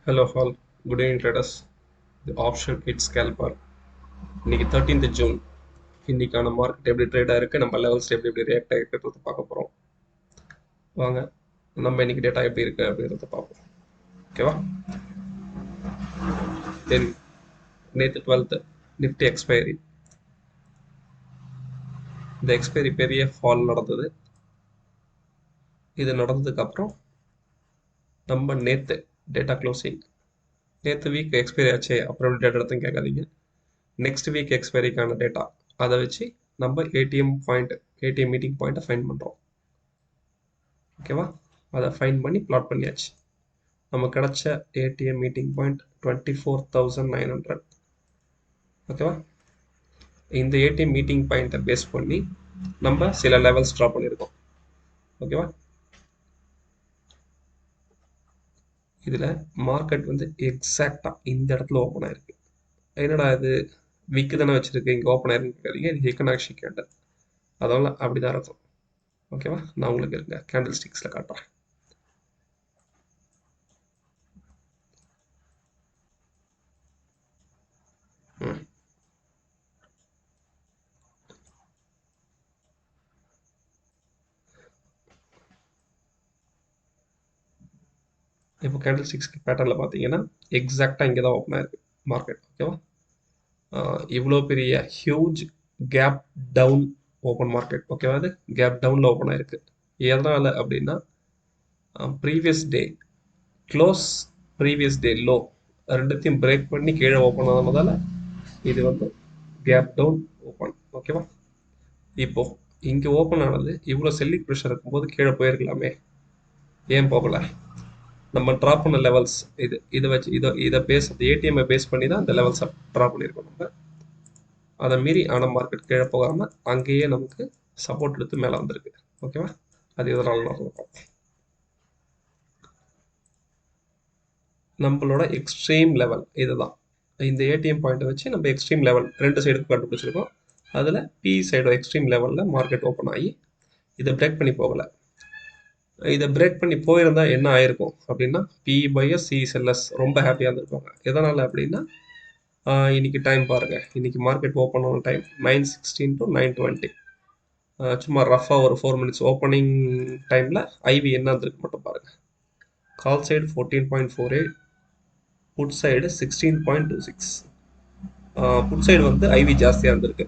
Hello all, good evening traders. The option hit scalper. இன்னைக்கு 13th June. இன்னைக்கான market எப்படி trade ஆயிருக்கு, நம்ம லெவல்ஸ் எப்படி ரியாக்ட் ஆகிருக்கிறத பார்க்க போகிறோம். வாங்க நம்ம இன்னைக்கு டேட்டா எப்படி இருக்கு அப்படின்றத பார்ப்போம். ஓகேவா? தென் நேற்று 12th நிஃப்டி எக்ஸ்பைரி. இந்த எக்ஸ்பைரி பெரிய ஃபால் நடந்தது. இது நடந்ததுக்கப்புறம் நம்ம நேற்று டேட்டா க்ளோசிங். நேற்று வீக் எக்ஸ்பைரி ஆச்சு அப்புறம் டேட்டா எடுத்துன்னு கேட்காதீங்க. நெக்ஸ்ட் வீக் எக்ஸ்பைரிக்கான டேட்டா அதை வச்சு நம்ம ஏடிஎம் மீட்டிங் பாயிண்ட்டை ஃபைண்ட் பண்ணுறோம். ஓகேவா? அதை ஃபைண்ட் பண்ணி பிளாட் பண்ணியாச்சு. நமக்கு கிடைச்ச ஏடிஎம் மீட்டிங் பாயிண்ட் 24,900. ஓகேவா? இந்த ஏடிஎம் மீட்டிங் பாயிண்ட்டை பேஸ் பண்ணி நம்ம சில லெவல்ஸ் ட்ரா பண்ணியிருக்கோம். ஓகேவா? இதில் மார்க்கெட் வந்து எக்ஸாக்டாக இந்த இடத்துல ஓப்பன் ஆயிருக்கு. என்னடா இது விக்கு தானே வச்சிருக்கு, இங்கே ஓப்பன் ஆயிருக்குன்னு இது ஹிக்கனாக்ஷி கேண்டல், அதனால அப்படி தான் இருக்கும். ஓகேவா? நான் உங்களுக்கு இருங்க கேண்டில் ஸ்டிக்ஸில் காட்டுறேன். இப்போ கேண்டில் ஸ்டிக்ஸ் பேட்டர்னில் பார்த்தீங்கன்னா எக்ஸாக்டாக இங்கே தான் ஓப்பன் ஆயிருக்கு மார்க்கெட். ஓகேவா? இவ்வளோ பெரிய huge gap down open market. ஓகேவா? அது கேப் டவுனில் ஓப்பன் ஆயிருக்கு. எதனால் அப்படின்னா previous day close, previous day low ரெண்டுத்தையும் பிரேக் பண்ணி கீழே ஓப்பன் ஆனதால் இது வந்து கேப் டவுன் ஓப்பன். ஓகேவா? இப்போ இங்கே ஓப்பன் ஆனது இவ்வளோ செல்லிங் ப்ரெஷர் இருக்கும்போது கீழே போயிருக்கலாமே, ஏன் போகலை? நம்ம ட்ரா பண்ண லெவல்ஸ் இதை வச்சு இதை பேஸ் ஏடிஎம்ஐ பேஸ் பண்ணி தான் இந்த லெவல்ஸை ட்ரா பண்ணியிருக்கோம். நம்ம அதை மீறி ஆனால் மார்க்கெட் கீழே போகாமல் அங்கேயே நமக்கு சப்போர்ட் எடுத்து மேலே வந்திருக்கு. ஓகேவா? அது இதனால நடக்கும். நம்மளோட எக்ஸ்ட்ரீம் லெவல் இதுதான். இந்த ஏடிஎம் பாயிண்ட்டை வச்சு நம்ம எக்ஸ்ட்ரீம் லெவல் ரெண்டு சைடுக்கு கண்டுபிடிச்சிருக்கோம். அதில் பி சைடு எக்ஸ்ட்ரீம் லெவலில் மார்க்கெட் ஓப்பன் ஆகி இதை பிரேக் பண்ணி போகலை. இதை பிரேக் பண்ணி போயிருந்தா என்ன ஆயிருக்கும் அப்படின்னா பி பையஸ் சி செல்லஸ் ரொம்ப ஹாப்பியாக இருந்திருப்பாங்க. எதனால் அப்படின்னா இன்னைக்கு டைம் பாருங்கள், இன்னைக்கு மார்க்கெட் ஓப்பன் ஆன டைம் 9:16 to 9:20. சும்மா ரஃபாக ஒரு 4 minutes ஓப்பனிங் டைமில் ஐவி என்ன இருந்திருக்கு மட்டும் பாருங்கள். Call side 14.48, put side 16.26. Put side வந்து ஐவி ஜாஸ்தியாக இருந்திருக்கு.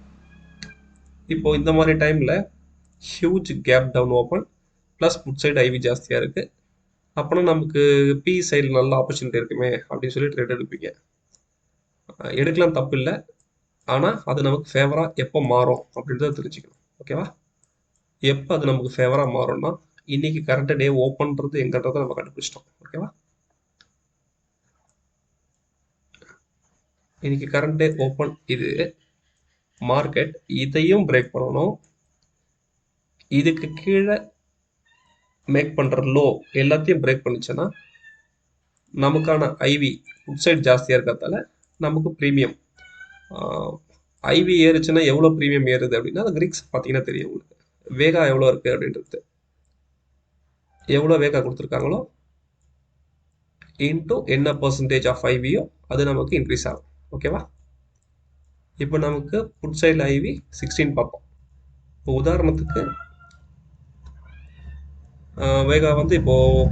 இப்போ இந்த மாதிரி டைமில் huge gap down open plus put side IV ஜாஸ்தியாக இருக்குது. அப்போனா நமக்கு பி சைடில் நல்ல ஆப்பர்ச்சுனிட்டி இருக்குமே அப்படின்னு சொல்லி ட்ரேட் எடுப்பீங்க. எடுக்கலாம், தப்பு இல்லை. ஆனால் அது நமக்கு ஃபேவராக எப்போ மாறும் அப்படின்றத தெரிஞ்சுக்கணும். ஓகேவா? எப்போ அது நமக்கு ஃபேவராக மாறும்னா இன்னைக்கு கரண்ட் டே ஓப்பன்றது எங்கன்றதை நம்ம கண்டுபிடிச்சிட்டோம். ஓகேவா? இன்னைக்கு கரண்ட் டே ஓப்பன் இது. மார்க்கெட் இதையும் பிரேக் பண்ணணும், இதுக்கு கீழே மேக் பண்ணுற லோ எல்லாத்தையும் பிரேக் பண்ணிச்சுன்னா நமக்கான ஐவி உட் சைட் ஜாஸ்தியாக இருக்கிறதால நமக்கு ப்ரீமியம். ஐவி ஏறுச்சுன்னா எவ்வளோ ப்ரீமியம் ஏறுது அப்படின்னா அந்த கிரிக்ஸ் பார்த்தீங்கன்னா தெரியும் உங்களுக்கு. வேகா எவ்வளோ இருக்குது அப்படின்றது, எவ்வளோ வேகா கொடுத்துருக்காங்களோ இன்ட்டு என்ன பர்சன்டேஜ் ஆஃப் ஐவியோ அது நமக்கு இன்க்ரீஸ் ஆகும். ஓகேவா? இப்போ நமக்கு புட் சைடில் ஐவி 16 பார்ப்போம். இப்போ உதாரணத்துக்கு வேகா வந்து இப்போது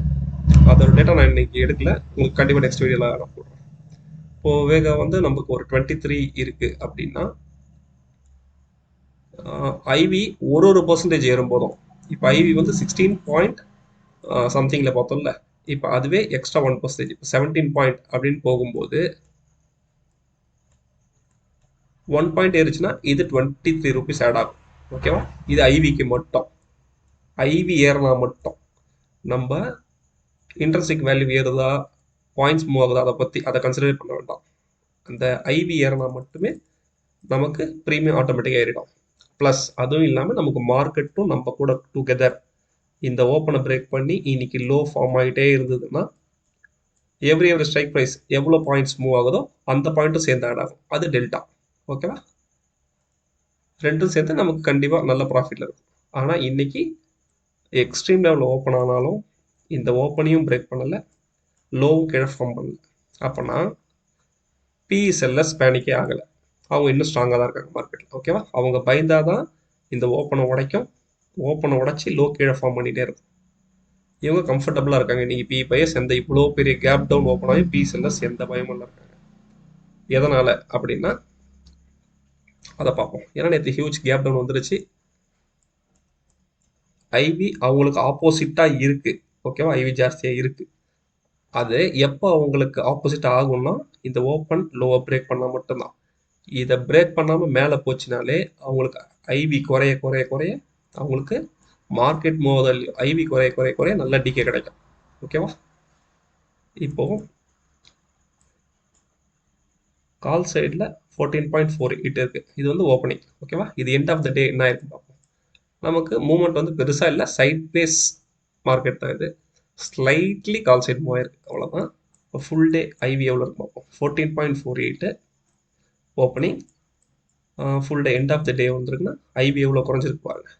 அதோட டேட்டா நான் இன்னைக்கு எடுக்கல, உங்களுக்கு கண்டிப்பாக நெக்ஸ்ட் வீடியோவில் நான் போடுறேன். இப்போது வேகா வந்து நமக்கு ஒரு 23 இருக்குது அப்படின்னா ஐவி ஒரு பர்சன்டேஜ் ஏறும் போதும், இப்போ ஐவி வந்து 16 பாயிண்ட் சம்திங்கில் பார்த்தோம்ல, இப்போ அதுவே எக்ஸ்ட்ரா 1%, இப்போ 17 பாயிண்ட் அப்படின்னு போகும்போது 1 பாயிண்ட் ஏறுச்சுன்னா இது 23 rupees ஆட் ஆகும். ஓகேவா? இது ஐவிக்கு மட்டும். ஐவி ஏறினா மட்டும் நம்ம இன்ட்ரெஸ்டிக் வேல்யூ ஏறுதா, பாயிண்ட்ஸ் மூவ் ஆகுதா, அதை கன்சிடர் பண்ண வேண்டாம். அந்த ஐவி ஏறினா மட்டுமே நமக்கு ப்ரீமியம் ஆட்டோமேட்டிக்காக ஏறிடும். ப்ளஸ் அதுவும் இல்லாமல் நமக்கு மார்க்கெட்டும் நம்ம கூட டுகெதர் இந்த ஓப்பனை பிரேக் பண்ணி இன்னைக்கு லோ ஃபார்ம் ஆகிட்டே இருந்ததுன்னா எவ்ரி ஸ்ட்ரைக் ப்ரைஸ் எவ்வளோ பாயிண்ட்ஸ் மூவ் ஆகுதோ அந்த பாயிண்ட்டும் சேர்ந்து ஆட் ஆகும். அது டெல்டா. ஓகேவா? ரெண்டும் சேர்த்து நமக்கு கண்டிப்பாக நல்ல ப்ராஃபிட்டில் இருக்கும். ஆனால் இன்னைக்கு எக்ஸ்ட்ரீம் லெவலில் ஓப்பன் ஆனாலும் இந்த ஓப்பனையும் பிரேக் பண்ணலை, லோவும் கீழே ஃபார்ம் பண்ணல. அப்போனா பிஇசெல்லர்ஸ் பேனிக்கே ஆகலை, அவங்க இன்னும் ஸ்ட்ராங்காக தான் இருக்காங்க மார்க்கெட்டில். ஓகேவா, அவங்க பயந்தாதான் இந்த ஓப்பனை உடைக்கும், ஓப்பனை உடைச்சி லோ கீழே ஃபார்ம் பண்ணிகிட்டே இருக்கும். இவங்க கம்ஃபர்டபுளாக இருக்காங்க. இன்னைக்கு பி பயஸ் எந்த இவ்வளோ பெரிய கேப் டவுன் ஓப்பன் ஆகி பி செல்லர்ஸ் எந்த பயமும் இல்லை இருக்காங்க. எதனால் அப்படின்னா அதை பார்ப்போம். ஏன்னா நேற்று ஹியூஜ் கேப் டவுன் வந்துருச்சு. ஐவி அவங்களுக்கு ஆப்போசிட்டாக இருக்குது. ஓகேவா, ஐவி ஜாஸ்தியாக இருக்குது. அது எப்போ அவங்களுக்கு ஆப்போசிட் ஆகும்னா இந்த ஓப்பன் லோவை பிரேக் பண்ணால் மட்டும்தான். இதை பிரேக் பண்ணாமல் மேலே போச்சுனாலே அவங்களுக்கு ஐவி குறைய குறைய குறைய அவங்களுக்கு மார்க்கெட் மோதல் ஐவி குறைய குறைய குறைய நல்ல டிகே கிடைக்கும். ஓகேவா, இப்போ கால் சைடில் 14.48 இருக்குது. இது வந்து ஓப்பனிங். ஓகேவா, இது எண்ட் ஆஃப் த டே என்ன ஆயிருக்கு பார்ப்போம். நமக்கு மூவ்மெண்ட் வந்து பெருசாக இல்லை, சைட் பேஸ் மார்க்கெட் தான் இது. ஸ்லைட்லி கால் சைட் மூவ் ஆயிருக்கு, அவ்வளோதான். இப்போ ஃபுல் டே ஐவி எவ்வளோ இருக்கு பார்ப்போம். 14.48 opening. Full day end of the day வந்துருக்குன்னா ஐவி எவ்வளோ குறைஞ்சிருக்கு பாருங்க.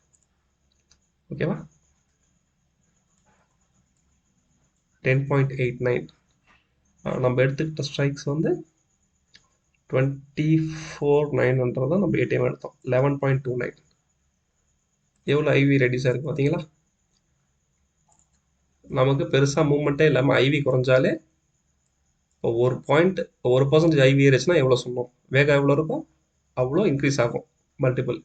ஓகேவா, 10.89. நம்ம எடுத்துக்கிட்ட ஸ்ட்ரைக்ஸ் வந்து 24,900 தான் நம்ம ஏடிஎம் எடுத்தோம். 11.29 எவ்வளோ ஐவி ரெடியூஸ் ஆயிருக்கு பார்த்தீங்களா. நமக்கு பெருசாக மூவ்மெண்ட்டே இல்லாமல் ஐவி குறைஞ்சாலே இப்போ ஒரு பாயிண்ட் 1% ஐவி ஏறிச்சுன்னா எவ்வளோ சொன்னோம், வேகம் எவ்வளோ இருக்கும் அவ்வளோ இன்க்ரீஸ் ஆகும் மல்டிபிள்.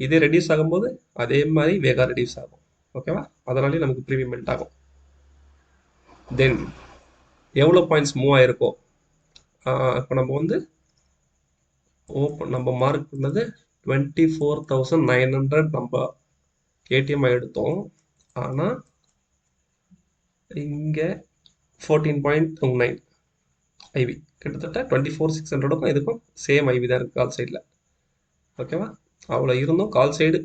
இதே ரெடியூஸ் ஆகும்போது அதே மாதிரி வேகா ரெடியூஸ் ஆகும். ஓகேவா, அதனாலே நமக்கு ப்ரீமியம் மெல்ட் ஆகும். தென் எவ்வளோ பாயிண்ட்ஸ் மூவ் ஆயிருக்கோ, இப்போ நம்ம வந்து நம்ம மார்க் பண்ணது 24,900 நம்ம ஏடிஎம் எடுத்தோம். ஆனால் இங்கே 14.9 ஐவி, கிட்டத்தட்ட 24,600க்கும் இதுக்கும் சேம் ஐவி தான் இருக்குது கால் சைடில். ஓகேவா, அவ்வளோ இருந்தும் கால் சைடு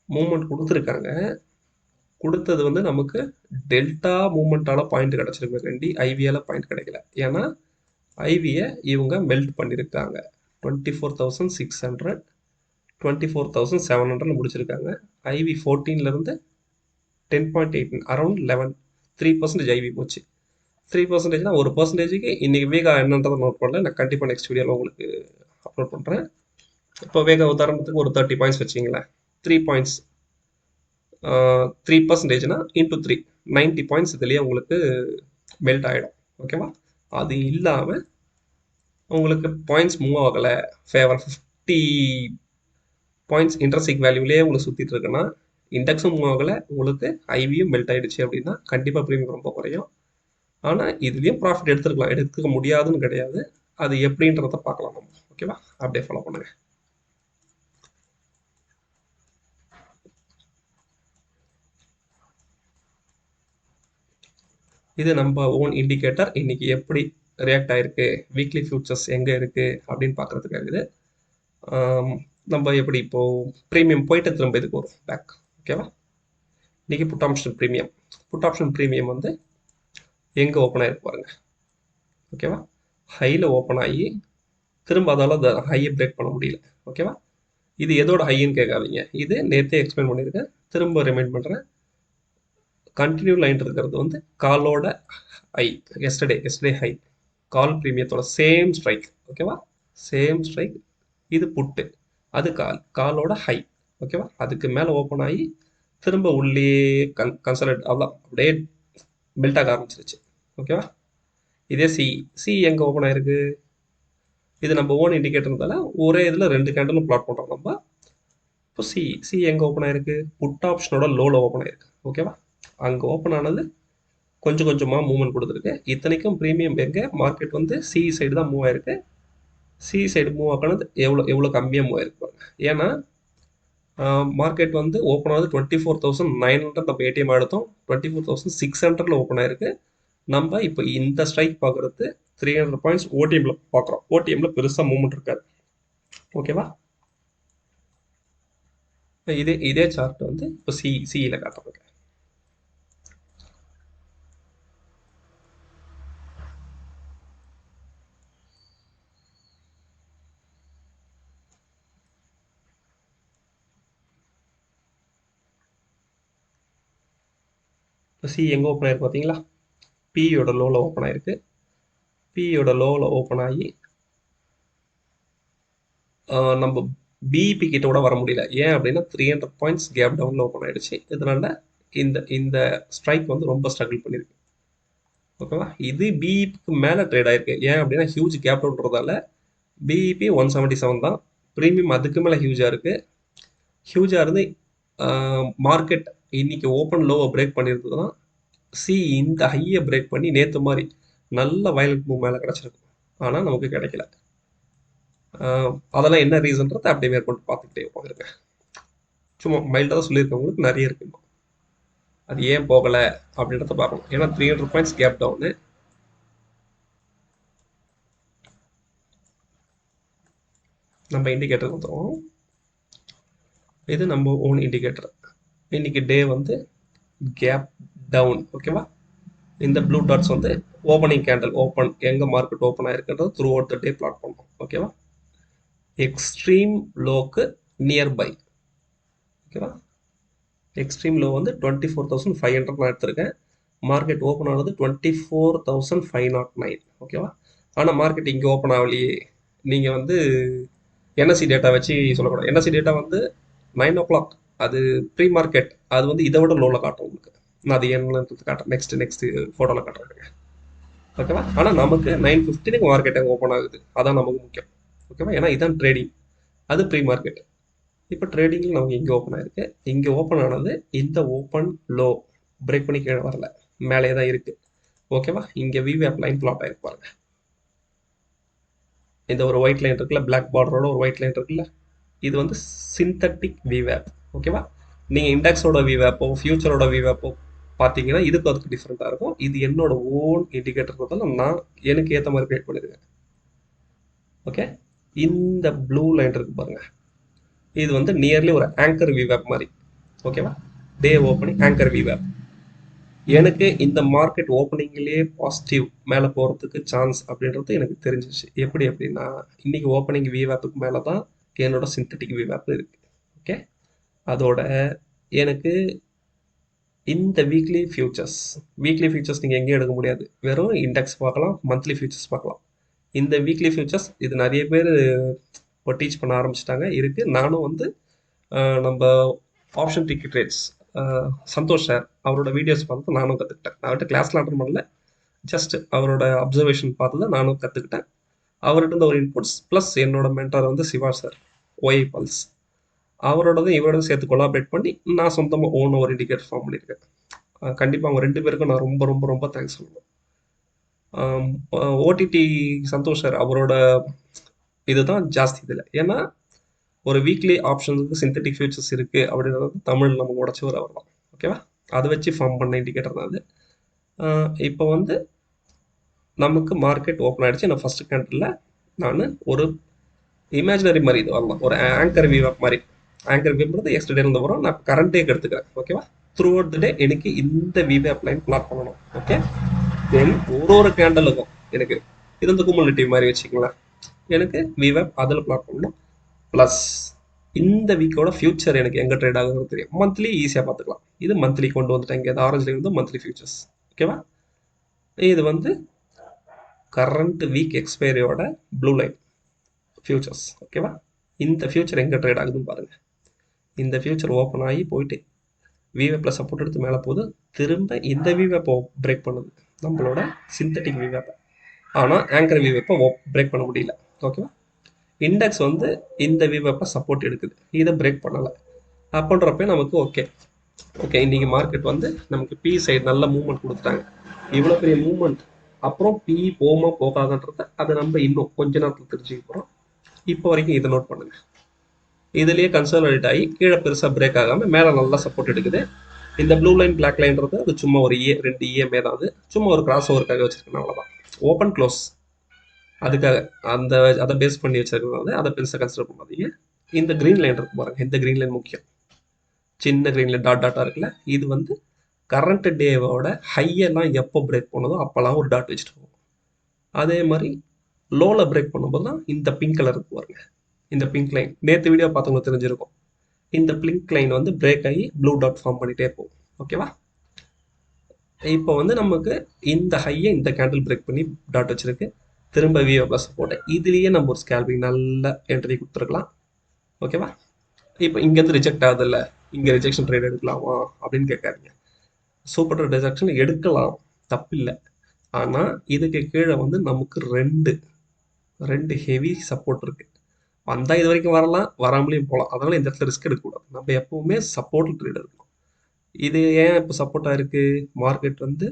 மூவ்மெண்ட் கொடுத்துருக்காங்க. கொடுத்தது வந்து நமக்கு டெல்டா மூவ்மெண்ட்டால் பாயிண்ட் கிடச்சிருக்கு, ரெண்டு ஐவியால் பாயிண்ட் கிடைக்கல. ஏன்னா ஐவியை இவங்க மெல்ட் பண்ணியிருக்காங்க. 24,600 24,700 முடிச்சிருக்காங்க. ஐவி 14லேருந்து 10.8 அரௌண்ட் 3% ஐவி போச்சு. 3%னா 1%க்கு இன்னைக்கு வேகா என்னன்றதை நோட் பண்ணல. நான் கண்டிப்பாக நெக்ஸ்ட் வீடியோவில் உங்களுக்கு அப்லோட் பண்ணுறேன். இப்போ வேகா உதாரணத்துக்கு ஒரு 30 பாயிண்ட்ஸ் வச்சிங்களேன். 3 பாயிண்ட்ஸ் 3%னா இன்டூ 3 90 பாயிண்ட்ஸ் இதுலேயே உங்களுக்கு மெல்ட் ஆகிடும். ஓகேவா, அது இல்லாமல் உங்களுக்கு பாயிண்ட்ஸ் மூவ் ஆகலை, ஃபேவர் 50 பாயிண்ட்ஸ் இன்ட்ரெஸ்டிக் வேல்யூலேயே உங்களுக்கு சுற்றிட்டு இருக்குன்னா, இண்டெக்ஸும் மூவ் ஆகலை, உங்களுக்கு ஐவியும் மெல்ட் ஆகிடுச்சு அப்படின்னா கண்டிப்பாக ப்ரீமியம் ரொம்ப குறையும். ஆனால் இதுலேயும் ப்ராஃபிட் எடுத்துருக்கலாம், எடுத்துக்க முடியாதுன்னு கிடையாது. அது எப்படின்றத பார்க்கலாம் நம்ம. ஓகேவா, அப்படியே ஃபாலோ பண்ணுங்க. இது நம்ம ஓன் இண்டிகேட்டர். இன்னைக்கு எப்படி ரியாக்ட் ஆயிருக்கு, வீக்லி ஃபியூச்சர்ஸ் எங்கே இருக்குது அப்படின்னு பார்க்குறதுக்காக இது. நம்ம எப்படி இப்போது ப்ரீமியம் போயிட்டு திரும்ப இதுக்கு வரும் பேக். ஓகேவா, இன்றைக்கி புட் ஆப்ஷன் ப்ரீமியம் வந்து எங்கே ஓப்பன் ஆகிருக்கு பாருங்க. ஓகேவா, ஹையில் ஓப்பன் ஆகி திரும்ப அதால் அந்த ஹையை பிரேக் பண்ண முடியல. ஓகேவா, இது எதோட ஹைன்னு கேட்காதீங்க, இது நேற்றே எக்ஸ்பிளைன் பண்ணியிருக்கேன், திரும்ப ரிமைண்ட் பண்ணுறேன். கண்டினியூ லைன் இருக்கிறது வந்து காலோட ஹை, எஸ்டர்டே ஹை, கால் ப்ரீமியத்தோட சேம் ஸ்ட்ரைக். ஓகேவா, சேம் ஸ்ட்ரைக். இது புட்டு, அது காலோட ஹை. ஓகேவா, அதுக்கு மேலே ஓப்பன் ஆகி திரும்ப உள்ளே கன்சல்ட் அவ்வளோ அப்படியே பில்ட் ஆக ஆரம்பிச்சிருச்சு. ஓகேவா, இதே சி எங்கே ஓப்பன் ஆயிருக்கு, இது நம்ம ஓன் இண்டிகேட்டர்னால ஒரே இதில் 2 கேண்டலும் பிளாட் பண்ணுறோம் நம்ம. இப்போ சி எங்கே ஓப்பன் ஆயிருக்கு, புட் ஆப்ஷனோட லோவில் ஓப்பன் ஆயிருக்கு. ஓகேவா, அங்கே ஓப்பன் ஆனது கொஞ்சம் கொஞ்சமாக மூவ்மெண்ட் கொடுத்துருக்கு. இத்தனைக்கும் ப்ரீமியம் எங்கே மார்க்கெட் வந்து சி சைடு தான் மூவ் ஆயிருக்கு. சி சைடு மூவ் ஆக்கினது எவ்வளோ கம்மியாக மூவ் ஆயிருக்கு பாருங்க. ஏன்னா மார்க்கெட் வந்து ஓப்பன் ஆகுது 24,900 நம்ம ஏடிஎம் எடுத்தோம், 24,600 ஓப்பன் ஆயிருக்கு. நம்ம இப்போ இந்த ஸ்ட்ரைக் பார்க்குறது 300 பாயிண்ட்ஸ் ஓடிஎம்ல பார்க்குறோம். ஓடிஎம்ல பெருசாக மூவ்மெண்ட் இருக்காது. ஓகேவா, இதே சார்ட் வந்து இப்போ சிஇல காட்டுறோம். இப்போ சி எங்கே ஓப்பன் ஆயிருக்கு பார்த்தீங்களா, பியோட லோவில் ஓப்பன் ஆயிருக்கு. பியோட லோவில் ஓப்பன் ஆகி நம்ம பிஇபி கிட்ட கூட வர முடியல. ஏன் அப்படின்னா 300 பாயிண்ட்ஸ் கேப் டவுனில் ஓப்பன் ஆயிடுச்சு. இதனால இந்த இந்த ஸ்ட்ரைக் வந்து ரொம்ப ஸ்ட்ரகிள் பண்ணியிருக்கு. ஓகேவா, இது பிஇபிக்கு மேலே ட்ரேட் ஆயிருக்கு. ஏன் அப்படின்னா ஹியூஜ் கேப் டவுன்றதால பிஇபி 177 தான், ப்ரீமியம் அதுக்கு மேலே ஹியூஜாக இருக்குது. ஹியூஜாக இருந்து மார்க்கெட் இன்னைக்கு ஓப்பன் லோவை பிரேக் பண்ணியிருந்ததுன்னா இந்த ஹையை பிரேக் பண்ணி நேற்று மாதிரி நல்ல வயலண்ட் மூவ் மேலே கிடச்சிருக்கும். ஆனால் நமக்கு கிடைக்கல. அதெல்லாம் என்ன ரீசன்றதை அப்படியே மேற்கொண்டு பார்த்துக்கிட்டே போயிருங்க. சும்மா மைல்டாக தான் சொல்லியிருக்கவங்களுக்கு நிறைய இருக்கு. அது ஏன் போகலை அப்படின்றத பார்க்கணும். ஏன்னா 300 பாயிண்ட்ஸ் கேப் டவுனு. நம்ம இண்டிகேட்டர் வந்துடும். இது நம்ம ஓன் இண்டிகேட்டர். இன்னைக்கு டே வந்து கேப் டவுன். ஓகேவா, இந்த ப்ளூ டாட்ஸ் வந்து ஓப்பனிங் கேண்டல் ஓப்பன் எங்கே மார்க்கெட் ஓப்பன் ஆயிருக்குன்றது throughout the day plot பண்ணணும். ஓகேவா, எக்ஸ்ட்ரீம் லோக்கு நியர்பை. ஓகேவா, எக்ஸ்ட்ரீம் லோ வந்து 24,500 நான் எடுத்திருக்கேன். மார்க்கெட் ஓப்பன் ஆனது 24,509. ஓகேவா, ஆனால் மார்க்கெட் இங்கே ஓப்பன் ஆகலையே. நீங்கள் வந்து என்எஸ்சி டேட்டா வச்சு சொல்லக்கூடாது. என்எஸ்சி டேட்டா வந்து 9 o'clock, அது ப்ரீ மார்க்கெட், அது வந்து இதை விட லோவில் காட்டும் உங்களுக்கு. நான் அது என்னன்றது காட்டுறேன், நெக்ஸ்ட் ஃபோட்டோவில் காட்டுறேன். ஓகேவா, ஆனால் நமக்கு 9:15 மார்க்கெட் ஓப்பன் ஆகுது, அதான் நமக்கு முக்கியம். ஓகேவா, ஏன்னா இதான் ட்ரேடிங், அது ப்ரீ மார்க்கெட். இப்போ ட்ரேடிங்கில் நமக்கு இங்கே ஓப்பன் ஆயிருக்கு. இங்கே ஓப்பன் ஆனது இந்த ஓப்பன் லோ பிரேக் பண்ணி கீழே வரல, மேலே தான் இருக்குது. ஓகேவா, இங்கே விவேப் லைன் பிளாட் ஆயிருக்கு பாருங்க. இந்த ஒரு ஒயிட் லைன் இருக்குல்ல, பிளாக் பார்டரோட ஒரு ஒயிட் லைன் இருக்குல்ல, இது வந்து சிந்தட்டிக் விவேப். ஓகேவா, நீங்கள் இண்டெக்ஸோட விவேப்போ ஃபியூச்சரோட விவேப்போ பார்த்தீங்கன்னா இதுக்கு அதுக்கு டிஃப்ரெண்ட்டாக இருக்கும். இது என்னோட ஓன் இண்டிகேட்டர் நான் எனக்கு ஏற்ற மாதிரி கிரியேட் பண்ணியிருக்கேன். ஓகே, இந்த ப்ளூ லைன் இருக்கு பாருங்க, இது வந்து நியர்லி ஒரு ஆங்கர் விவேப் மாதிரி. ஓகேவா, டே ஓப்பனிங் ஆங்கர் விவேப். எனக்கு இந்த மார்க்கெட் ஓப்பனிங்லேயே பாசிட்டிவ் மேலே போகிறதுக்கு சான்ஸ் அப்படின்றது எனக்கு தெரிஞ்சிச்சு. எப்படி அப்படின்னா இன்னைக்கு ஓப்பனிங் விவேப்புக்கு மேலே தான் என்னோட சிந்தட்டிக் விவேப் இருக்கு. ஓகே, அதோட எனக்கு இந்த வீக்லி ஃபியூச்சர்ஸ் நீங்கள் எங்கேயும் எடுக்க முடியாது. வெறும் இண்டெக்ஸ் பார்க்கலாம், மந்த்லி ஃபியூச்சர்ஸ் பார்க்கலாம். இந்த வீக்லி ஃபியூச்சர்ஸ் இது நிறைய பேர் இப்போ டீச் பண்ண ஆரம்பிச்சிட்டாங்க, இருக்குது. நானும் வந்து நம்ம option ticket trades Santhosh sir அவரோட வீடியோஸ் பார்த்து நானும் கற்றுக்கிட்டேன். நான் அவர்கிட்ட கிளாஸ்லாம் அட்டன் பண்ணல, ஜஸ்ட் அவரோட அப்சர்வேஷன் பார்த்து தான் நானும் கற்றுக்கிட்டேன். அவர்கிட்ட ஒரு இன்புட்ஸ் ப்ளஸ் என்னோட மென்டார் வந்து சிவா சார், ஒய் பல்ஸ், அவரோடதும் இவரோடதும் சேர்த்து கொலாபரேட் பண்ணி நான் சொந்தமாக ஓன் ஒரு இண்டிகேட்டர் ஃபார்ம் பண்ணியிருக்கேன். கண்டிப்பாக அவங்க 2 பேருக்கும் நான் ரொம்ப ரொம்ப ரொம்ப தேங்க்ஸ் சொல்லணும். ஓடிடி சந்தோஷ் சார் அவரோட இதுதான் ஜாஸ்தி இதில். ஏன்னா ஒரு வீக்லி ஆப்ஷன்ஸுக்கு சிந்தட்டிக் ஃபியூச்சர்ஸ் இருக்குது அப்படின்றது தமிழ் நம்ம உடச்சவர் அவர் தான். ஓகேவா, அதை வச்சு ஃபார்ம் பண்ண இண்டிகேட்டர் தான் அது. இப்போ வந்து நமக்கு மார்க்கெட் ஓப்பன் ஆகிடுச்சு. நான் ஃபஸ்ட்டு கேண்டலில் நான் ஒரு இமேஜினரி மாதிரி இது வரலாம், ஒரு ஆங்கர் வியூவாக் மாதிரி. ஆங்கர் வியூன்றது எக்ஸ்ட்ரா டேலேருந்து வரும், நான் கரண்ட் டேக்கு எடுத்துக்கிறேன். ஓகேவா, த்ரூ அவுட் த டே எனக்கு இந்த விவேப் லைன் பிளாட் பண்ணணும். ஓகே, தென் ஒரு கேண்டலுக்கும் எனக்கு இது வந்து குமுலேட்டிவ் மாதிரி வச்சுக்கலாம். எனக்கு விவேப் அதில் பிளாட் பண்ணணும். ப்ளஸ் இந்த வீக்கோட ஃபியூச்சர் எனக்கு எங்கே ட்ரேட் ஆகுதுன்னு தெரியும். மந்த்லி ஈஸியாக பார்த்துக்கலாம். இது மந்த்லி கொண்டு வந்துட்டேன், இங்கே ஆரஞ்சில் இருந்து மந்த்லி ஃபியூச்சர்ஸ். ஓகேவா, இது வந்து கரண்ட் வீக் எக்ஸ்பைரியோட ப்ளூ லைன் ஃபியூச்சர்ஸ். ஓகேவா, இந்த ஃபியூச்சர் எங்கே ட்ரேட் ஆகுதுன்னு பாருங்கள். இந்த ஃபியூச்சர் ஓப்பன் ஆகி போயிட்டு விவேப்பில் சப்போர்ட் எடுத்து மேலே போகுது, திரும்ப இந்த விவேப்பை பிரேக் பண்ணுது, நம்மளோட சிந்தட்டிக் விவேப்பை. ஆனால் ஆங்கர் விவேப்பை பிரேக் பண்ண முடியல. ஓகேவா, இண்டெக்ஸ் வந்து இந்த விவேப்பை சப்போர்ட் எடுக்குது, இதை பிரேக் பண்ணலை. அப்படின்றப்ப நமக்கு ஓகே இன்றைக்கி மார்க்கெட் வந்து நமக்கு பி சைடு நல்ல மூவ்மெண்ட் கொடுத்துட்டாங்க. இவ்வளோ பெரிய மூவ்மெண்ட் அப்புறம் பி போமா போகாதுன்றத அதை நம்ம இன்னும் கொஞ்ச நேரத்தில் தெரிஞ்சுக்க போகிறோம். இப்போ வரைக்கும் இதை நோட் பண்ணுங்கள். இதுலேயே கன்சல்டேட் ஆகி கீழே பெருசாக பிரேக் ஆகாமல் மேலே நல்லா சப்போர்ட் எடுக்குது. இந்த ப்ளூ லைன் பிளாக் லைன்றது அது சும்மா ஒரு 2 இஎம்ஏ தான், அது சும்மா ஒரு கிராஸ் ஓவருக்காக வச்சுருக்கேன், அவ்வளோதான். ஓப்பன் க்ளோஸ் அதுக்காக அதை பேஸ் பண்ணி வச்சிருக்கிறது, அதை பெருசாக கன்சிடர் பண்ணாதீங்க. இந்த க்ரீன் லைன் இருக்கு பாருங்க, இந்த க்ரீன் லைன் முக்கியம். சின்ன க்ரீன் லைன் டாட்டாக இருக்குல்ல, இது வந்து கரண்ட் டேவோட ஹையெல்லாம் எப்போ பிரேக் பண்ணதோ அப்போல்லாம் ஒரு டாட் வச்சுட்டு போகும். அதே மாதிரி லோவில் பிரேக் பண்ணும்போது தான் இந்த பிங்க் கலர் இருக்கு பாருங்க, இந்த பிங்க் லைன் நேற்று வீடியோ பார்த்தவங்க தெரிஞ்சிருக்கும். இந்த பிங்க் லைன் வந்து பிரேக் ஆகி ப்ளூ டாட் ஃபார்ம் பண்ணிகிட்டே இருக்கும். ஓகேவா, இப்போ வந்து நமக்கு இந்த ஹையை இந்த கேண்டில் பிரேக் பண்ணி டாட் வச்சிருக்கு. திரும்ப விஓ ப்ளஸ் போட்டு இதுலேயே நம்ம ஒரு ஸ்கேல்பிங் நல்ல என்ட்ரி கொடுத்துருக்கலாம். ஓகேவா? இப்போ இங்கேருந்து ரிஜெக்ட் ஆகுதுல்ல, இங்கே ரிஜெக்ஷன் ட்ரேட் எடுக்கலாமா அப்படின்னு கேட்காதீங்க. சூப்பர் ட்ரேட் ரிஜெக்ஷன் எடுக்கலாம், தப்பில்லை. ஆனால் இதுக்கு கீழே வந்து நமக்கு ரெண்டு ஹெவி சப்போர்ட் இருக்குது. வந்தால் இது வரைக்கும் வரலாம், வராமலேயும் போகலாம். அதனால் இந்த இடத்துல ரிஸ்க் எடுக்கக்கூடாது. நம்ம எப்போவுமே சப்போர்ட் ட்ரேட் இருக்கணும். இது ஏன் இப்போ சப்போர்ட்டாக இருக்குது? மார்க்கெட் வந்து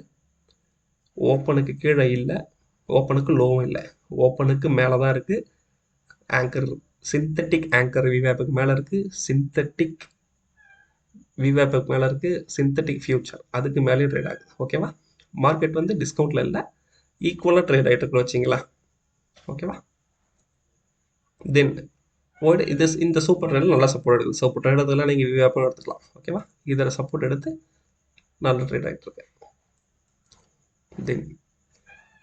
ஓப்பனுக்கு கீழே இல்லை, ஓப்பனுக்கு லோவும் இல்லை, ஓப்பனுக்கு மேலே தான் இருக்குது. ஆங்கர் சிந்தட்டிக் ஆங்கர் விவேப்புக்கு மேலே இருக்குது, சிந்தட்டிக் விவேப்புக்கு மேலே இருக்குது, சிந்தட்டிக் ஃபியூச்சர் அதுக்கு மேலேயும் ட்ரேட் ஆகுது. ஓகேவா? மார்க்கெட் வந்து டிஸ்கவுண்ட்டில் இல்லை, ஈக்குவலாக ட்ரேட் ஆகிட்டு இருக்கு வச்சிங்களா? ஓகேவா? தென் இது இந்த சூப்பர் ட்ரேடில் நல்லா சப்போர்ட் எடுக்குது. சூப்பர் ட்ரேட் எடுத்துலாம் நீங்கள் விவேப்பும் எடுத்துக்கலாம். ஓகேவா? இதில் சப்போர்ட் எடுத்து நல்ல ட்ரேட் ஆகிட்டு இருக்கு. தென்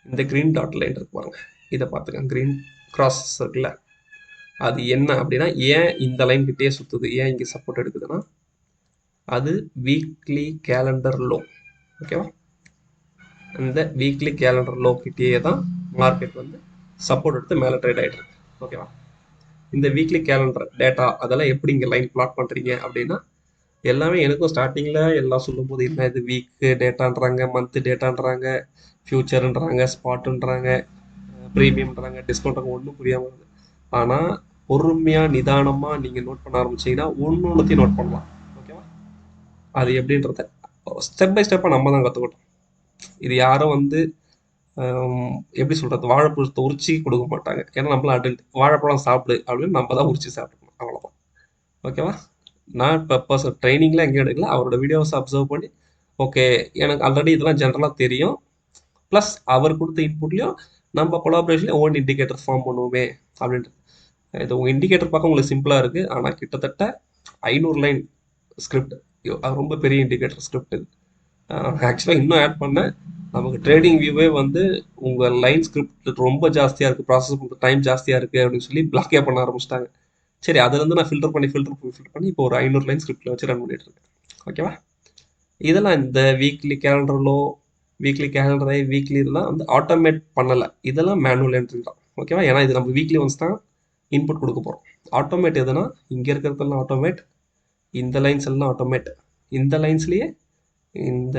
இந்த க்ரீன் டாட் லைன் இருக்கு பாருங்க, இதை பார்த்துக்கங்க. க்ரீன் கிராஸ் இருக்குல்ல, அது என்ன அப்படின்னா ஏன் இந்த லைன் கிட்டே சுற்றுது, ஏன் இங்கே சப்போர்ட் எடுக்குதுன்னா அது வீக்லி கேலண்டர் லோ. ஓகேவா? இந்த வீக்லி கேலண்டர் லோ கிட்டேயே தான் மார்க்கெட் வந்து சப்போர்ட் எடுத்து மேலே ட்ரேட் ஆகிட்டு இருக்கு. ஓகேவா? இந்த வீக்லி கேலண்டர் டேட்டா அதெல்லாம் எப்படி இங்கே லைன் பிளாட் பண்ணுறீங்க அப்படின்னா, எல்லாமே எனக்கும் ஸ்டார்டிங்கில் எல்லாம் சொல்லும்போது என்ன இது வீக்கு டேட்டான்றாங்க, மந்த்து டேட்டான்றாங்க, ஃபியூச்சருன்றாங்க, ஸ்பாட்டுன்றாங்க, ப்ரீமியம்ன்றாங்க, டிஸ்கவுண்ட்றாங்க, ஒன்றும் புரியாமல் இருக்குது. ஆனால் பொறுமையாக நிதானமாக நீங்கள் நோட் பண்ண ஆரம்பிச்சிங்கன்னா ஒன்றுத்தையும் நோட் பண்ணலாம். ஓகேவா? அது எப்படின்றத ஸ்டெப் பை ஸ்டெப்பாக நம்ம தான் கற்றுக்கிட்டோம். இது யாரும் வந்து எப்படி சொல்கிறது, வாழைப்பழத்தை உரிச்சி கொடுக்க மாட்டாங்க. ஏன்னா நம்மளாம் அடல்ட், வாழைப்பழம் சாப்பிடு அப்படின்னு நம்ம தான் உரிச்சி சாப்பிடணும், அவ்வளோதான். ஓகேவா? நான் இப்போ பர்சன் ட்ரைனிங்லாம் எங்கேயும் எடுக்கல, அவரோட வீடியோஸை அப்சர்வ் பண்ணி ஓகே எனக்கு ஆல்ரெடி இதெல்லாம் ஜென்ரலாக தெரியும், ப்ளஸ் அவர் கொடுத்த இன்புட்லேயும் நம்ம கொலாபரேஷன்லேயும் ஓன் இண்டிகேட்டர் ஃபார்ம் பண்ணுவோமே அப்படின்ட்டு. இது உங்கள் இண்டிகேட்டர் பார்க்க உங்களுக்கு சிம்பிளாக இருக்குது, ஆனால் கிட்டத்தட்ட 500 லைன் ஸ்கிரிப்ட், ரொம்ப பெரிய இண்டிகேட்டர் ஸ்கிரிப்ட் இது. ஆக்சுவலாக இன்னும் ஆட் பண்ணேன், நமக்கு ட்ரேடிங் வியூவே வந்து உங்கள் லைன் ஸ்கிரிப்ட் ரொம்ப ஜாஸ்தியாக இருக்குது, ப்ராசஸ் பண்ணுற டைம் ஜாஸ்தியாக இருக்குது அப்படின்னு சொல்லி பிளாக்கே பண்ண ஆரம்பிச்சிட்டாங்க. சரி, அதுலேருந்து நான் ஃபில்டர் பண்ணி இப்போ ஒரு 500 லைன் ஸ்கிரிப்டில் வச்சு ரன் பண்ணிட்டு இருக்கேன். ஓகேவா? இதெல்லாம் இந்த வீக்லி கேலண்டர்லோ, வீக்லி கேலண்டரை, வீக்லி இதெல்லாம் வந்து ஆட்டோமேட் பண்ணலை, இதெல்லாம் மேனுவல் என்ட்ரி தான். ஓகேவா? ஏன்னா இது நம்ம வீக்லி ஒன்ஸ் தான் இன்புட் கொடுக்க போகிறோம். ஆட்டோமேட் எதுனா இங்கே இருக்கிறதெல்லாம் ஆட்டோமேட், இந்த லைன்ஸ் எல்லாம் ஆட்டோமேட், இந்த லைன்ஸ்லேயே இந்த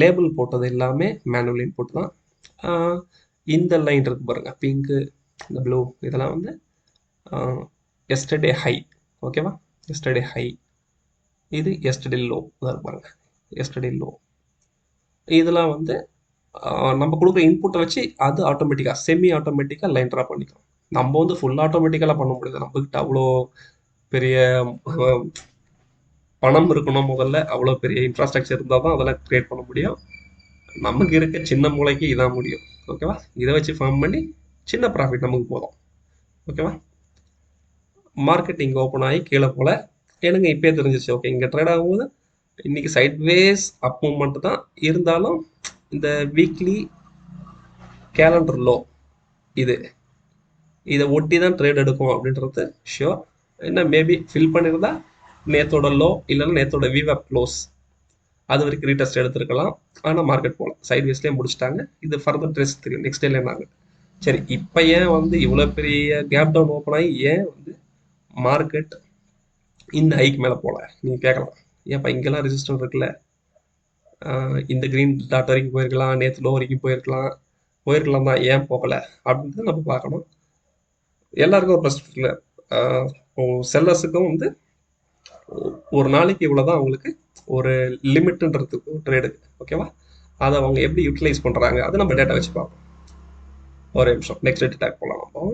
லேபிள் போட்டது எல்லாமே மேனுவல் இன்புட் தான். இந்த லைன் இருக்கு பாருங்க, பிங்க்கு, இந்த ப்ளூ, இதெல்லாம் வந்து எஸ்டர்டே ஹை. ஓகேவா? எஸ்டர்டே ஹை, இது எஸ்டர்டே லோ தான் பாருங்க, எஸ்டர்டே லோ. இதெல்லாம் வந்து நம்ம கொடுக்குற இன்புட்டை வச்சு அது ஆட்டோமேட்டிக்காக செமி ஆட்டோமேட்டிக்காக லைன் ட்ரா பண்ணிக்கும். நம்ம வந்து ஃபுல் ஆட்டோமேட்டிக்கலாக பண்ண முடியாது, நம்மக்கிட்ட அவ்வளோ பெரிய பணம் இருக்கணும், முதல்ல அவ்வளோ பெரிய இன்ஃப்ராஸ்ட்ரக்சர் இருந்தால் தான் அதெல்லாம் க்ரியேட் பண்ண முடியும். நமக்கு இருக்க சின்ன மூளைக்கு இதான் முடியும். ஓகேவா? இதை வச்சு ஃபார்ம் பண்ணி சின்ன ப்ராஃபிட் நமக்கு போதும். ஓகேவா? மார்க்கெட்டிங் ஓப்பன் ஆகி கீழே போல எனக்கு இப்போயே தெரிஞ்சிச்சு. ஓகே, இங்கே ட்ரேட் ஆகும்போது இன்றைக்கி சைட்வேஸ் அப் மூவ்மெண்ட் தான் இருந்தாலும் இந்த வீக்லி கேலண்டர் லோ இதை ஒட்டி தான் ட்ரேட் எடுக்கும் அப்படின்றது ஷியோர். என்ன மேபி ஃபில் பண்ணியிருந்தா நேத்தோட லோ இல்லைன்னா நேத்தோட விவேப் க்ளோஸ் அது வரைக்கும் ரீடெஸ்ட் எடுத்துருக்கலாம். ஆனால் மார்க்கெட் போகலாம், சைட்வேஸ்லேயே முடிச்சிட்டாங்க. இது ஃபர்தர் ட்ரெஸ் தெரியும் நெக்ஸ்ட் டேல என்னாங்க. சரி, இப்போ ஏன் வந்து இவ்வளோ பெரிய கேப் டவுன் ஓப்பன் ஆகி ஏன் வந்து மார்க்கெட் இந்த ஹைக் மேலே போகல நீங்கள் கேட்கலாம். ஏன்ப்பா இங்கெல்லாம் ரெசிஸ்டன்ட் இருக்குல்ல, இந்த க்ரீன் டாட் வரைக்கும் போயிருக்கலாம், நேற்று லோ வரைக்கும் போயிருக்கலாம் தான், ஏன் போகலை அப்படின்றத நம்ம பார்க்கணும். எல்லாருக்கும் ஒரு ப்ளஸ் இல்லை, செல்லர்ஸுக்கும் வந்து ஒரு நாளைக்கு இவ்வளோ தான் அவங்களுக்கு ஒரு லிமிட்ன்றதுக்கு ட்ரேடு. ஓகேவா? அதை அவங்க எப்படி யூட்டிலைஸ் பண்ணுறாங்க அதை நம்ம டேட்டா வச்சு பார்ப்போம். ஒரு நிமிஷம், நெக்ஸ்ட் டேட்டாக் போகலாம் நம்ம.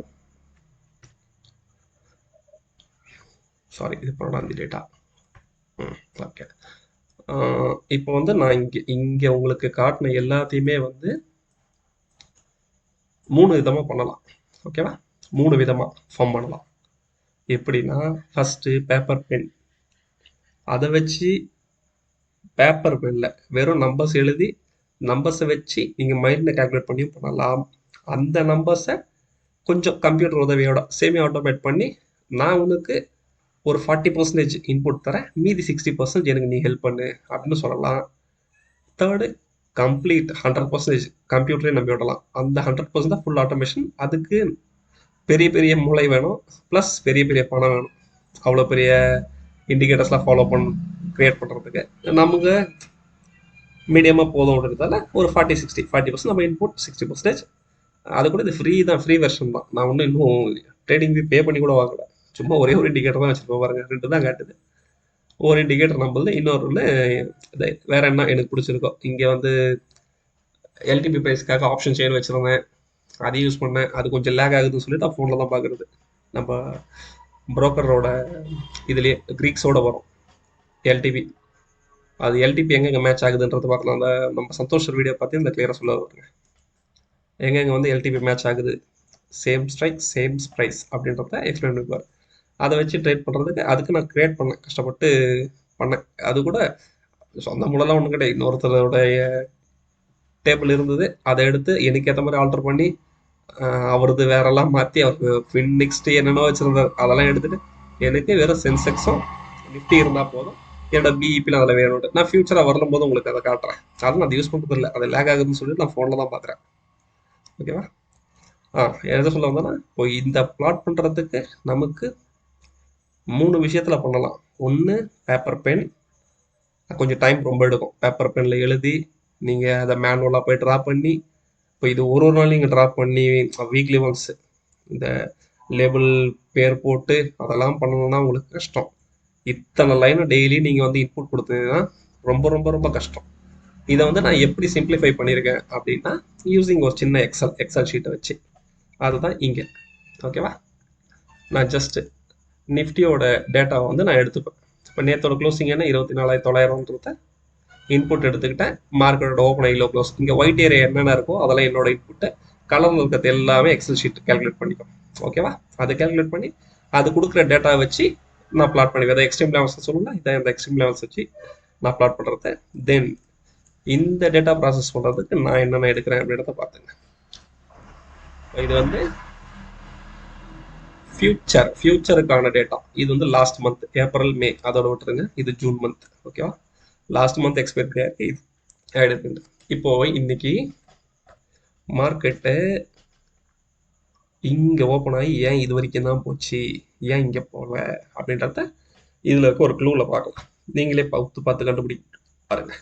சாரி, இது பண்ணலாம் டேட்டா. ஓகே, இப்போ வந்து நான் இங்கே உங்களுக்கு காட்டின எல்லாத்தையுமே வந்து 3 விதமாக பண்ணலாம். ஓகேவா? 3 விதமாக ஃபார்ம் பண்ணலாம். எப்படின்னா, ஃபஸ்ட்டு பேப்பர் பென், அதை வச்சு பேப்பர் பெனில் வெறும் நம்பர்ஸ் எழுதி நம்பர்ஸை வச்சு நீங்கள் மைண்டில் கால்குலேட் பண்ணியும் பண்ணலாம். அந்த நம்பர்ஸை கொஞ்சம் கம்ப்யூட்டர் உதவியோட செமி ஆட்டோமேட் பண்ணி நான் உனக்கு ஒரு 40% இன்புட் தரேன், மீதி 60% எனக்கு நீ ஹெல்ப் பண்ணு அப்படின்னு சொல்லலாம். தேர்டு, கம்ப்ளீட் 100% கம்ப்யூட்டரே நம்பி விடலாம். அந்த 100% தான் ஃபுல் ஆட்டோமேஷன். அதுக்கு பெரிய பெரிய மூளை வேணும், ப்ளஸ் பெரிய பெரிய பணம் வேணும். அவ்வளோ பெரிய இண்டிகேட்டர்ஸ்லாம் ஃபாலோ கிரியேட் பண்ணுறதுக்கு நமக்கு மீடியமாக போதும்ன்றதால ஒரு 40% நம்ம இன்புட் 60%. அது கூட இது ஃப்ரீ தான், ஃப்ரீ வெர்ஷன் தான். நான் ஒன்றும் இன்னும் ட்ரேடிங் பே பண்ணி கூட வாங்கல. சும்மா ஒரே ஒரு இண்டிகேட்டர் தான் வச்சுருப்போம் பாருங்க, 2 தான் காட்டுது. ஒரு இண்டிகேட்டர் நம்மளது, இன்னொரு வேற என்ன எனக்கு பிடிச்சிருக்கோ. இங்கே வந்து எல்டிபி ப்ரைஸ்க்காக ஆப்ஷன் செயின் வச்சுருந்தேன், அதை யூஸ் பண்ணேன். அது கொஞ்சம் லேக் ஆகுதுன்னு சொல்லிட்டு நான் ஃபோனில் தான் பார்க்குறது. நம்ம புரோக்கரோட இதுலேயே க்ரீக்ஸோட வரும் எல்டிபி. அது எல்டிபி எங்கெங்கே மேட்ச் ஆகுதுன்றது பார்க்கலாம். அந்த நம்ம சந்தோஷ் வீடியோ பார்த்து இந்த கிளியராக சொல்ல வருங்க, எங்கெங்கே வந்து எல்டிபி மேட்ச் ஆகுது, சேம் ஸ்ட்ரைக் சேம் ப்ரைஸ் அப்படின்றத எக்ஸ்பிளைன் பண்ணிப்பார். அதை வச்சு ட்ரேட் பண்ணுறதுக்கு அதுக்கு நான் க்ரியேட் பண்ணேன், கஷ்டப்பட்டு பண்ணேன். அது கூட சொந்த மூலம்லாம் ஒன்றும் கிடையாது, இன்னொருத்தருடைய டேபிள் இருந்தது, அதை எடுத்து எனக்கு ஏற்ற மாதிரி ஆல்டர் பண்ணி அவரது வேறெல்லாம் மாற்றி அவருக்கு நெக்ஸ்ட் என்னென்ன வச்சுருந்தார் அதெல்லாம் எடுத்துகிட்டு எனக்கு வெறும் சென்செக்ஸும் நிஃப்டி இருந்தால் போதும், என்னோட பிஇபியில் அதில் வேணும். நான் ஃபியூச்சராக வரும்போது உங்களுக்கு அதை காட்டுறேன். அதெல்லாம் அது யூஸ் பண்ணுறது இல்லை, அது லேக் ஆகுதுன்னு சொல்லிட்டு நான் ஃபோனில் தான் பார்க்குறேன். ஓகேவா? எதை சொல்ல வந்தோன்னா, இப்போ இந்த பிளாட் பண்ணுறதுக்கு நமக்கு 3 விஷயத்தில் பண்ணலாம். ஒன்று பேப்பர் பென், கொஞ்சம் டைம் ரொம்ப எடுக்கும். பேப்பர் பெனில் எழுதி நீங்கள் அதை மேனுவலாக போய் ட்ரா பண்ணி, இப்போ இது ஒரு நாள் நீங்கள் ட்ரா பண்ணி வீக்லி ஒன்ஸ் இந்த லேபிள் பேர் போட்டு அதெல்லாம் பண்ணணும்னா உங்களுக்கு கஷ்டம். இத்தனை லைனும் டெய்லி நீங்கள் வந்து இன்புட் கொடுத்தீங்கன்னா ரொம்ப ரொம்ப ரொம்ப கஷ்டம். இதை வந்து நான் எப்படி சிம்பிளிஃபை பண்ணியிருக்கேன் அப்படின்னா, யூஸிங் ஒரு சின்ன எக்ஸல் ஷீட்டை வச்சு, அதுதான் இங்கே. ஓகேவா? நான் ஜஸ்ட்டு நிஃப்டியோட டேட்டாவை வந்து நான் எடுத்துப்பேன். இப்போ நேற்றோட க்ளோசிங் என்ன 24,900 இன்புட் எடுத்துக்கிட்டேன். மார்க்கெட்டோட ஓப்பன் ஐலோ க்ளோஸ், இங்கே ஒயிட் ஏரியா என்னென்ன இருக்கோ அதெல்லாம் என்னோட இன்புட்டு, கலரில் இருக்கிறது எல்லாமே எக்ஸல் ஷீட் கேல்குலேட் பண்ணிக்கும். ஓகேவா? அதை கேல்குலேட் பண்ணி அது கொடுக்குற டேட்டாவை வச்சு நான் பிளாட் பண்ணி, அதை எக்ஸ்ட்ரீம் லெவல்ஸ் சொல்லலாம், இதை இந்த எக்ஸ்ட்ரீம் லெவல்ஸ் வச்சு நான் பிளாட் பண்ணுறத. தென் இந்த டேட்டா ப்ராசஸ் பண்ணுறதுக்கு நான் என்னென்ன எடுக்கிறேன் அப்படின்றத பார்த்துங்க. இது வந்து ஃபியூச்சருக்கான டேட்டா. இது வந்து லாஸ்ட் மந்த் ஏப்ரல் மே அதோட விட்டுருங்க. இது ஜூன் மந்த். ஓகேவா? லாஸ்ட் மந்த் எக்ஸ்பைரி இது ஆகிடுது. இப்போ இன்னைக்கு மார்க்கெட்டு இங்கே ஓப்பன் ஆகி ஏன் இது வரைக்கும் தான் போச்சு, ஏன் இங்கே போகல அப்படின்றத இதில் இருக்க ஒரு க்ளூவில் பார்க்கலாம். நீங்களே பார்த்து கண்டுபிடி பாருங்க.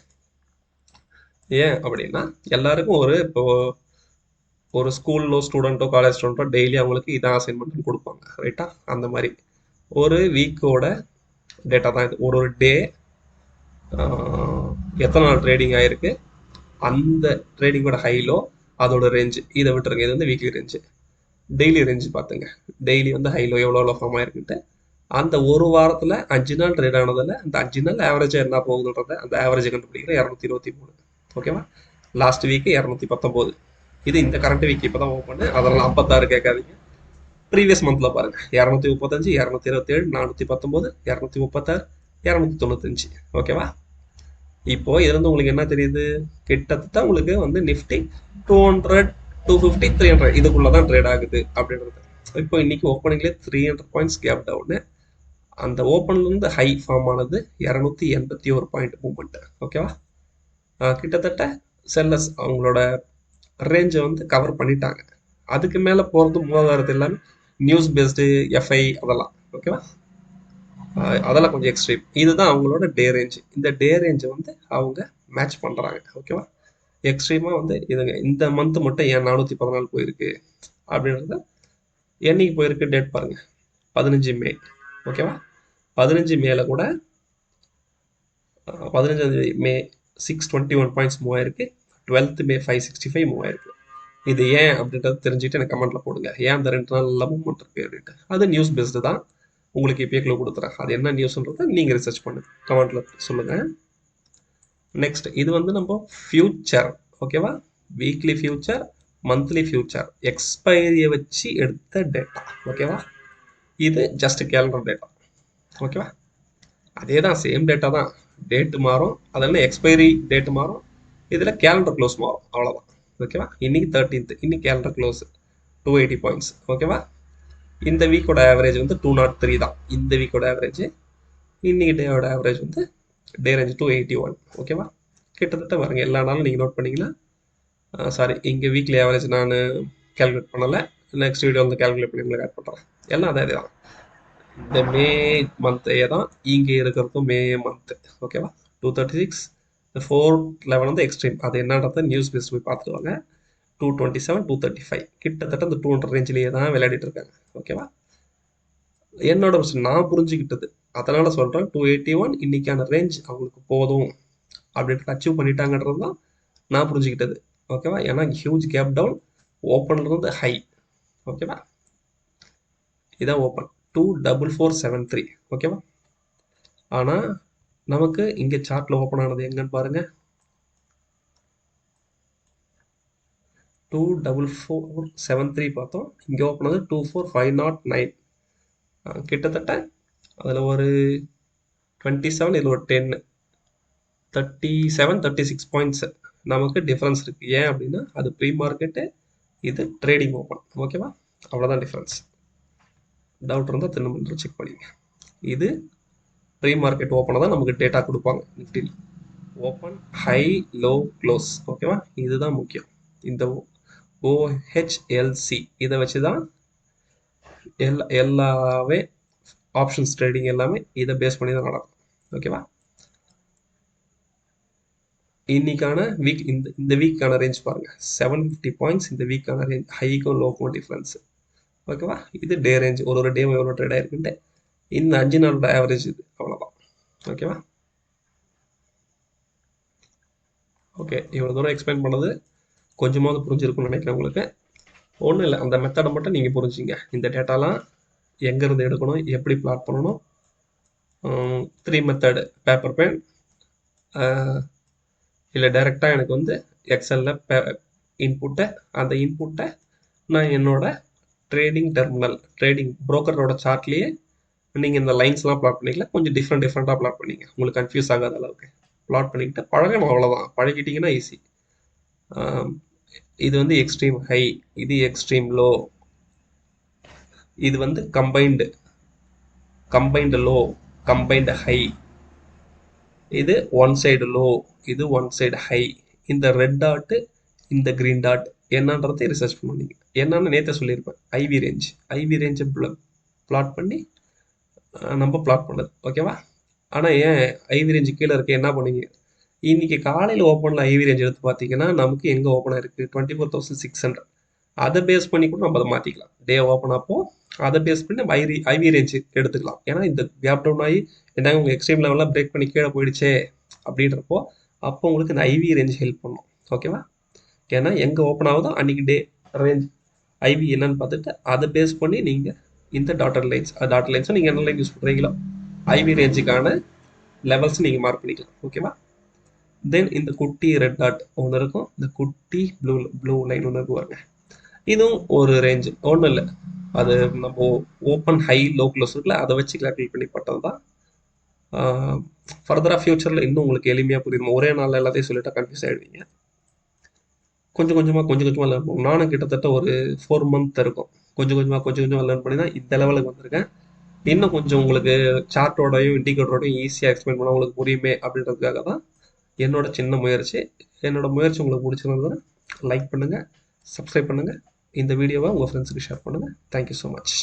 ஏன் அப்படின்னா, எல்லாருக்கும் இப்போ ஒரு ஸ்கூல்லோ ஸ்டூடெண்ட்டோ காலேஜ் ஸ்டூடெண்ட்டோ டெய்லி அவங்களுக்கு இதான் அசைன்மெண்ட்னு கொடுப்பாங்க, ரைட்டா? அந்த மாதிரி ஒரு வீக்கோட டேட்டா தான் இது. ஒரு டே எத்தனை நாள் ட்ரேடிங் ஆகிருக்கு, அந்த ட்ரேடிங்கோட ஹைலோ அதோட ரேஞ்சு, இதை விட்டுருங்க. இது வந்து வீக்லி ரேஞ்சு. டெய்லி ரேஞ்சு பார்த்துங்க, டெய்லி வந்து ஹைலோ எவ்வளோ ஃபார்ம் ஆயிருக்குன்ட்டு. அந்த ஒரு வாரத்தில் 5 நாள் ட்ரேட் ஆனதில் அந்த 5 நாள் ஆவரேஜாக என்ன போகுதுன்றத அந்த ஆவரேஜை கண்டுபிடிக்கிற 223. ஓகேவா? Last week 219. இது இந்த கரண்ட் வீக் இப்போ தான் ஓப்பன், அதெல்லாம் 56 கேட்காதீங்க. ப்ரீவியஸ் மந்தில் பாருங்கள், 235, 227, 419, 236, 295. ஓகேவா? இப்போ இதுலேருந்து உங்களுக்கு என்ன தெரியுது, கிட்டத்தட்ட உங்களுக்கு வந்து நிஃப்டி 200, 250, 300 இதுக்குள்ளே தான் ட்ரேட் ஆகுது அப்படின்றது. இப்போ இன்னைக்கு ஓப்பனிங்லேயே 300 பாயிண்ட்ஸ் கேப் டவுனு. அந்த ஓப்பன்லேருந்து ஹை ஃபார்ம் ஆனது 281 பாயிண்ட் மூவ்மெண்ட். ஓகேவா? கிட்டத்தட்ட செல்லர்ஸ் அவங்களோட ரேஞ்சை வந்து கவர் பண்ணிட்டாங்க. அதுக்கு மேலே போகிறது மூலாதாரத்து எல்லாமே நியூஸ் பேஸ்டு எஃப்ஐ அதெல்லாம். ஓகேவா? அதெல்லாம் கொஞ்சம் எக்ஸ்ட்ரீம். இதுதான் அவங்களோட டே ரேஞ்சு. இந்த டே ரேஞ்சை வந்து அவங்க மேட்ச் பண்ணுறாங்க. ஓகேவா? எக்ஸ்ட்ரீமாக வந்து இதுங்க இந்த மந்த் மட்டும் ஏன் 414 போயிருக்கு அப்படின்றத, என்னைக்கு போயிருக்கு டேட் பாருங்கள், 15 மே. ஓகேவா? 15 மேல கூட 15 மே 621 பாயிண்ட்ஸ் மூவ் ஆயிருக்கு. 12th மே 565 மூவ் ஆயிருக்கு. இது ஏன் அப்படின்றத தெரிஞ்சுட்டு எனக்கு கமெண்ட்ல போடுங்க, ஏன் அந்த 2 நாள் நல்லா மூவ்மெண்ட் இருக்கு அப்படின்ட்டு. அது நியூஸ் பேஸ்டு தான், உங்களுக்கு இப்பயே க்ளூ கொடுத்துறேன். அது என்ன நியூஸ்ன்றதை நீங்கள் ரிசர்ச் பண்ணுங்க, கமெண்ட்ல சொல்லுங்க. நெக்ஸ்ட் இது வந்து நம்ம ஃபியூச்சர். ஓகேவா? வீக்லி ஃபியூச்சர், மந்த்லி ஃபியூச்சர், எக்ஸ்பைரியை வச்சு எடுத்த டேட்டா. ஓகேவா? இது ஜஸ்ட் கேலண்டர் டேட்டா. ஓகேவா? அதே தான், சேம் டேட்டா தான், டேட்டு மாறும், அதெல்லாம் எக்ஸ்பைரி டேட்டு மாறும், இதில் கேலண்டர் க்ளோஸ் மாறும், அவ்வளோதான். ஓகேவா? இன்னைக்கு 13th, இன்னைக்கு கேலண்டர் க்ளோஸ் 280 பாயிண்ட்ஸ். ஓகேவா? இந்த வீக்கோட ஆவரேஜ் வந்து 203 தான், இந்த வீக்கோட ஆவரேஜ். இன்னைக்கு டேயோட ஆவரேஜ் வந்து டே ரேஞ்ச் 281. ஓகேவா? கிட்டத்தட்ட பாருங்க எல்லா நாளும் நீங்கள் நோட் பண்ணிங்கன்னா சாரி இங்கே வீக்லி ஆவரேஜ் நான் கேல்குலேட் பண்ணலை. நெக்ஸ்ட் வீடியோ வந்து கேல்குலேட் பண்ணி உங்களுக்கு ஆட் பண்ணுறேன். எல்லாம் அதே தான். இந்த மே மந்த்தே தான் இங்கே இருக்கிறதும் மே மந்த்து. ஓகேவா? 236 இந்த 411 வந்து எக்ஸ்ட்ரீம். அது என்னன்றத நியூஸ் பேஸ் போய் பார்த்துருவாங்க. 227 235 கிட்டத்தட்ட இந்த 200 ரேஞ்சிலேயே தான் விளையாடிட்டு இருக்காங்க. ஓகேவா? என்னோட நான் புரிஞ்சுக்கிட்டது அதனால சொல்கிறேன். 281 இன்னைக்கான ரேஞ்ச் அவங்களுக்கு போதும் அப்படின்ட்டு அச்சீவ் பண்ணிட்டாங்கன்றது தான் நான் புரிஞ்சுக்கிட்டது. ஓகேவா? ஏன்னா ஹியூஜ் கேப் டவுன், ஓப்பன்ல இருந்து ஹை. ஓகேவா? இதான் ஓப்பன் 24473. ஓகேவா? ஆனால் நமக்கு இங்கே சார்ட்டில் ஓப்பன் ஆனது எங்கன்னு பாருங்க. 24473 பார்த்தோம். இங்கே ஓப்பன் ஆனது 24509. கிட்டத்தட்ட அதில் ஒரு 27, இதில் ஒரு 10, 37 36 பாயிண்ட்ஸ் நமக்கு டிஃப்ரென்ஸ் இருக்குது. ஏன் அப்படின்னா அது ப்ரீ மார்க்கெட்டு, இது ட்ரேடிங் ஓப்பன். ஓகேவா? அவ்வளோதான் டிஃப்ரென்ஸ். டவுட் இருந்தால் திரும்ப செக் பண்ணிங்க. இது ப்ரீ மார்க்கெட் ஓப்பனை தான் நமக்கு டேட்டா கொடுப்பாங்க நிஃப்டியில். Open, high, low, close. ஓகேவா? இதுதான் முக்கியம். இந்த OHLC இதை வச்சு தான் எல்லாமே ஆப்ஷன்ஸ் ட்ரேடிங் எல்லாமே இதை பேஸ் பண்ணி தான் நடக்கும். ஓகேவா? இன்னைக்கான வீக் இந்த வீக்கான ரேஞ்ச் பாருங்க 750 பாயிண்ட்ஸ். இந்த வீக்கான ரேஞ்ச் ஹைக்கும் லோக்கும் டிஃப்ரென்ஸ். ஓகேவா? இது டே ரேஞ்ச், ஒரு டே எவ்வளோ ட்ரேட் ஆயிருக்குன்ட்டு இந்த 5 நாளோட ஆவரேஜ் இது. அவ்வளோதான். ஓகேவா? ஓகே, இவ்வளோ தூரம் எக்ஸ்பிளைன் பண்ணது கொஞ்சமாவது புரிஞ்சிருக்கும்னு நினைக்கிறேன் உங்களுக்கு. ஒன்றும் இல்லை, அந்த மெத்தடை மட்டும் நீங்கள் புரிஞ்சுங்க. இந்த டேட்டாலாம் எங்கேருந்து எடுக்கணும், எப்படி பிளாட் பண்ணணும். 3 மெத்தடு: பேப்பர் பென், இல்லை டைரெக்டாக எனக்கு வந்து எக்ஸலில் இன்புட்டை, அந்த இன்புட்டை நான் என்னோட ட்ரேடிங் டெர்மினல், ட்ரேடிங் ப்ரோக்கரோட சார்ட்லேயே நீங்கள் இந்த லைன்ஸ்லாம் பிளாட் பண்ணிக்கலாம். கொஞ்சம் டிஃப்ரெண்ட்டாக பிளாட் பண்ணிங்க, உங்களுக்கு கன்ஃபியூஸ் ஆகாத அளவுக்கு பிளாட் பண்ணிக்கிட்டு பழகணும். அவ்வளோதான். பழகிட்டிங்கன்னா ஈஸி. இது வந்து எக்ஸ்ட்ரீம் ஹை, இது எக்ஸ்ட்ரீம் லோ, இது வந்து கம்பைன்டு லோ, கம்பைன்டு ஹை, இது ஒன் சைடு லோ, இது ஒன் சைடு ஹை. இந்த ரெட் டாட்டு, இந்த கிரீன் டாட் என்னன்றதை ரிசர்ச் பண்ணுவீங்க. என்னன்னு நேற்று சொல்லியிருப்பேன். ஐவி ரேஞ்சை பிளாட் பண்ணி நம்ம பிளாட் பண்ணது. ஓகேவா? ஆனால் ஏன் ஐவி ரேஞ்சு கீழே இருக்க என்ன பண்ணீங்க? இன்னைக்கு காலையில் ஓப்பனில் ஐவி ரேஞ்ச் எடுத்து பார்த்தீங்கன்னா நமக்கு எங்கே ஓப்பனாக இருக்குது 24,600. அதை பேஸ் பண்ணி கூட நம்ம அதை மாற்றிக்கலாம். டே ஓப்பன் அப்போ அதை பேஸ் பண்ணி நம்ம ஐவி ரேஞ்ச் எடுத்துக்கலாம். ஏன்னா இந்த கேப் டவுன் ஆகி என்ன உங்கள் எக்ஸ்ட்ரீம் லெவலில் பிரேக் பண்ணி கீழே போயிடுச்சே அப்படின்றப்போ அப்போ உங்களுக்கு இந்த ஐவி ரேஞ்ச் ஹெல்ப் பண்ணும். ஓகேவா? ஏன்னா எங்கே ஓப்பன் ஆகுதோ அன்றைக்கி டே ரேஞ்ச் ஐவி என்னன்னு பார்த்துட்டு அதை பேஸ் பண்ணி நீங்கள் இந்த டாட்டர் லைன்ஸை நீங்கள் என்ன லைன் யூஸ் பண்ணுறீங்களோ ஐவி ரேஞ்சுக்கான லெவல்ஸ் நீங்கள் மார்க் பண்ணிக்கலாம். ஓகேவா? தென் இந்த குட்டி ரெட் டாட் ஒன்று இருக்கும், இந்த குட்டி ப்ளூ லைன் ஒன்று இருக்கு பாருங்க. இதுவும் ஒரு ரேஞ்சு, ஒன்றும் இல்லை, அது நம்ம ஓப்பன் ஹை லோ க்ளோஸ் இருக்குல்ல, அதை வச்சு கால்குலேட் பண்ணி பட்டது தான். ஃபர்தராக ஃபியூச்சரில் இன்னும் உங்களுக்கு எளிமையாக புரியும். ஒரே நாளில் எல்லாத்தையும் சொல்லிட்டா கன்ஃபியூஸ் ஆகிடுவீங்க. கொஞ்சம் கொஞ்சமாக லேர்ன் பண்ணும். நானும் கிட்டத்தட்ட ஒரு 4 மந்த் இருக்கும். கொஞ்சம் கொஞ்சமாக லேர்ன் பண்ணி தான் இந்த லெவலுக்கு வந்திருக்கேன். இன்னும் கொஞ்சம் உங்களுக்கு சார்ட்டோடையும் இண்டிகேட்டரோடையும் ஈஸியாக எக்ஸ்பிளைன் பண்ணால் உங்களுக்கு புரியுமே அப்படின்றதுக்காக தான் என்னோட சின்ன முயற்சி. என்னோட முயற்சி உங்களுக்கு பிடிச்சிருந்ததுன்னா லைக் பண்ணுங்கள், சப்ஸ்கிரைப் பண்ணுங்கள், இந்த வீடியோவை உங்கள் ஃப்ரெண்ட்ஸுக்கு ஷேர் பண்ணுங்கள். Thank you so much.